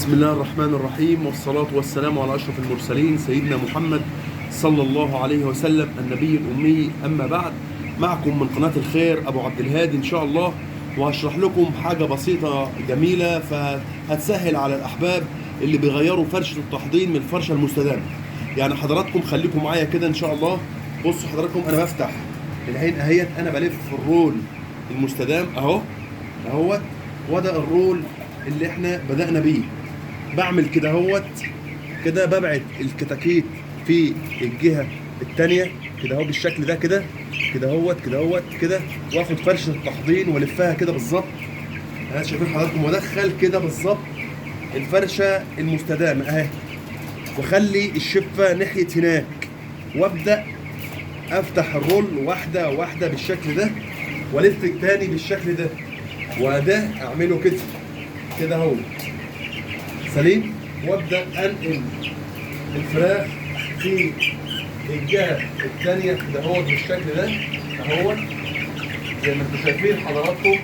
بسم الله الرحمن الرحيم، والصلاة والسلام على أشرف المرسلين سيدنا محمد صلى الله عليه وسلم النبي الأمي. أما بعد، معكم من قناة الخير أبو عبد الهادي إن شاء الله، وهشرح لكم حاجة بسيطة جميلة فهتسهل على الأحباب اللي بيغيروا فرشة التحضير من الفرشة المستدامة. يعني حضراتكم خليكم معايا كده إن شاء الله. بصوا حضراتكم، أنا بفتح العين أهيت، أنا بلف الرول المستدام أهوت، وده الرول اللي احنا بدأنا بيه. بعمل كده اهوت، كده ببعد الكتاكيت في الجهة التانية كده اهو بالشكل ده، كده اهوت كده، واخد فرشة التحضير والفها كده بالظبط. انا شايفين حضراتكم، وادخل كده بالظبط الفرشة المستدامة اهي، واخلي الشفة ناحية هناك، وابدأ افتح الرول واحدة واحدة بالشكل ده، والف التاني بالشكل ده، وده اعمله كده اهو سليم، وابدا انقل الفراخ في الجهه الثانيه كده اهو بالشكل ده اهو، زي ما انتم شايفين حضراتكم.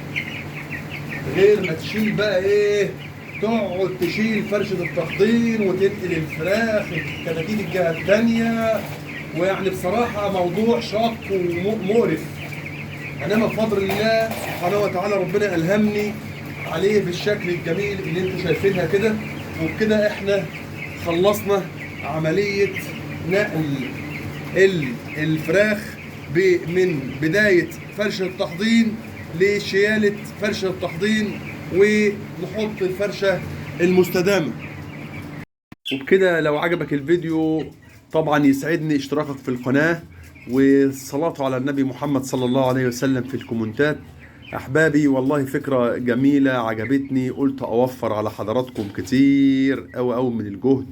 غير ما تشيل بقى تقعد تشيل فرشه التحضير وتنقل الفراخ كتاكيت الجهه الثانيه، ويعني بصراحه موضوع شاق ومقرف. انما بفضل الله سبحانه وتعالى ربنا الهمني عليه بالشكل الجميل اللي انتم شايفينها كده. وبكده احنا خلصنا عملية نقل الفراخ من بداية فرشة التحضير لشيالة فرشة التحضير ونحط الفرشة المستدامة. وبكده لو عجبك الفيديو طبعا يسعدني اشتراكك في القناة والصلاة على النبي محمد صلى الله عليه وسلم في الكومنتات. احبابي والله فكرة جميلة عجبتني، قلت اوفر على حضراتكم كتير أوي من الجهد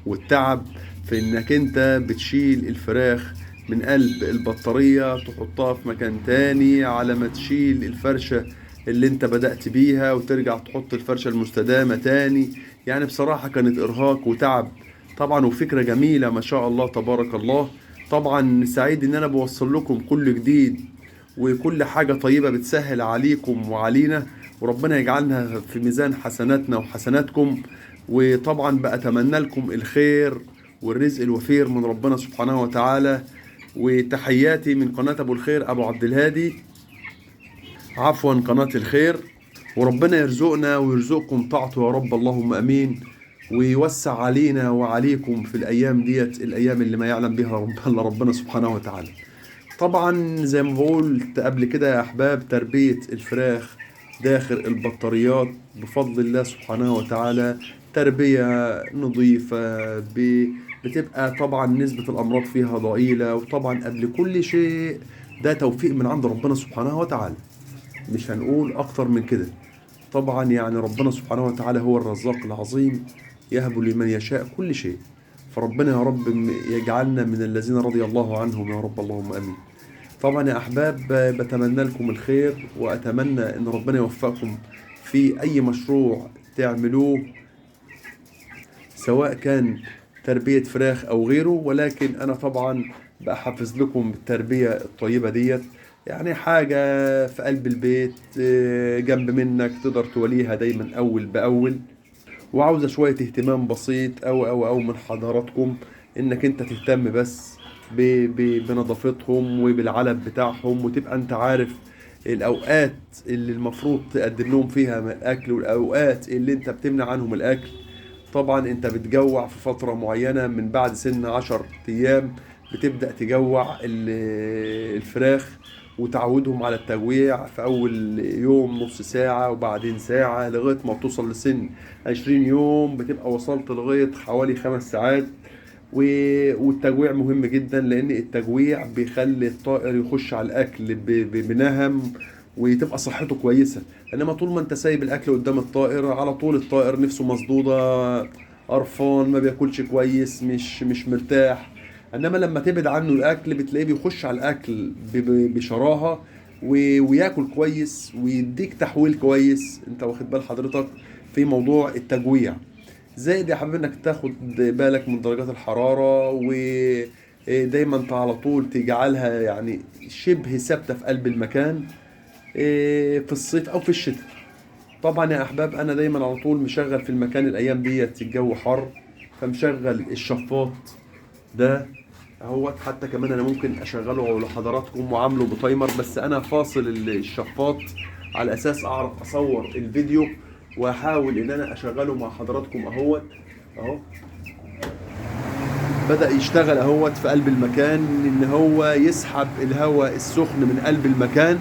والتعب في انك انت بتشيل الفراخ من قلب البطارية تحطها في مكان تاني، على ما تشيل الفرشة اللي انت بدأت بيها وترجع تحط الفرشة المستدامة تاني. يعني بصراحة كانت ارهاق وتعب طبعا، وفكرة جميلة ما شاء الله تبارك الله. طبعا سعيد ان انا بوصل لكم كل جديد وكل حاجة طيبة بتسهل عليكم وعلينا، وربنا يجعلنا في ميزان حسناتنا وحسناتكم. وطبعا بأتمنى لكم الخير والرزق الوفير من ربنا سبحانه وتعالى. وتحياتي من قناة أبو الخير أبو عبد الهادي، عفوا قناة الخير. وربنا يرزقنا ويرزقكم طاعته يا رب، اللهم أمين. ويوسع علينا وعليكم في الأيام ديت، الأيام اللي ما يعلم بها إلا ربنا سبحانه وتعالى. طبعا زي ما قلت قبل كده يا أحباب، تربية الفراخ داخل البطاريات بفضل الله سبحانه وتعالى تربية نظيفة، بتبقى طبعا نسبة الأمراض فيها ضئيلة. وطبعا قبل كل شيء ده توفيق من عند ربنا سبحانه وتعالى، مش هنقول أكتر من كده. طبعا يعني ربنا سبحانه وتعالى هو الرزاق العظيم، يهب لمن يشاء كل شيء. فربنا يا رب يجعلنا من الذين رضي الله عنهم يا رب، اللهم امين. طبعا يا احباب بتمنى لكم الخير، واتمنى ان ربنا يوفقكم في اي مشروع تعملوه، سواء كان تربية فراخ او غيره. ولكن انا طبعا بحفز لكم التربية الطيبة ديت، يعني حاجة في قلب البيت جنب منك تقدر توليها دايما اول باول. وعاوزة شوية اهتمام بسيط أو من حضراتكم، إنك أنت تهتم بس بنظافتهم وبالعلب بتاعهم، وتبقى أنت عارف الأوقات اللي المفروض تقدم لهم فيها من الأكل والأوقات اللي أنت بتمنع عنهم الأكل. طبعا أنت بتجوع في فترة معينة، من بعد سن 10 أيام بتبدأ تجوع الفراخ، وتعودهم على التجويع في أول يوم نص ساعة وبعدين ساعة، لغاية ما توصل لسن 20 يوم بتبقى وصلت لغاية حوالي 5 ساعات. والتجويع مهم جدا، لأن التجويع بيخلي الطائر يخش على الأكل بنهم، وتبقى صحته كويسة. إنما طول ما أنت سايب الأكل قدام الطائر، على طول الطائر نفسه مسدودة، قرفان، ما بياكلش كويس، مش مرتاح. انما لما تبعد عنه الاكل بتلاقيه بيخش على الاكل بشراهه، وياكل كويس ويديك تحويل كويس. انت واخد بال حضرتك في موضوع التجويع؟ زائد يا حبيبي انك تاخد بالك من درجات الحراره، ودايما انت على طول تجعلها شبه ثابته في قلب المكان، في الصيف او في الشتاء. طبعا يا احباب انا دايما على طول مشغل في المكان الايام ديت الجو حر، فمشغل الشفاط ده اهوت. حتى كمان انا ممكن اشغله لحضراتكم وعامله بتايمر، بس انا فاصل الشفاط على اساس اعرف اصور الفيديو واحاول ان انا اشغله مع حضراتكم اهوت. اهو بدأ يشتغل اهوت في قلب المكان ان هو يسحب الهواء السخن من قلب المكان.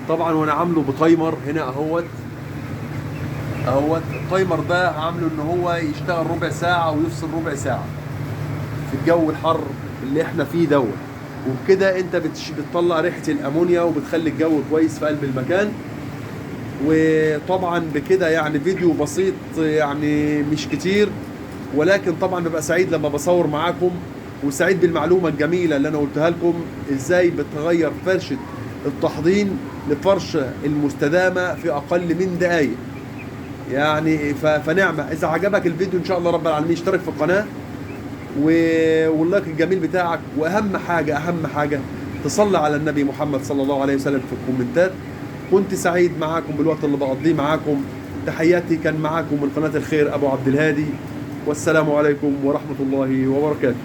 طبعا وانا عامله بتايمر هنا اهوت. التايمر ده عامله ان هو يشتغل ربع ساعة ويفصل ربع ساعة في الجو الحر اللي احنا فيه دوت. وبكده انت بتطلع ريحة الامونيا وبتخلي الجو كويس في قلب المكان. وطبعا بكده يعني فيديو بسيط يعني مش كتير، ولكن طبعا ببقى سعيد لما بصور معاكم، وسعيد بالمعلومة الجميلة اللي انا قلتها لكم ازاي بتغير فرشة التحضين لفرشة المستدامة في اقل من دقايق يعني. فنعمة. اذا عجبك الفيديو ان شاء الله رب العالمين اشترك في القناة واللايك الجميل بتاعك، واهم حاجة تصلي على النبي محمد صلى الله عليه وسلم في الكومنتات. كنت سعيد معاكم بالوقت اللي بقضيه معاكم. تحياتي كان معاكم من قناة الخير ابو عبد الهادي، والسلام عليكم ورحمة الله وبركاته.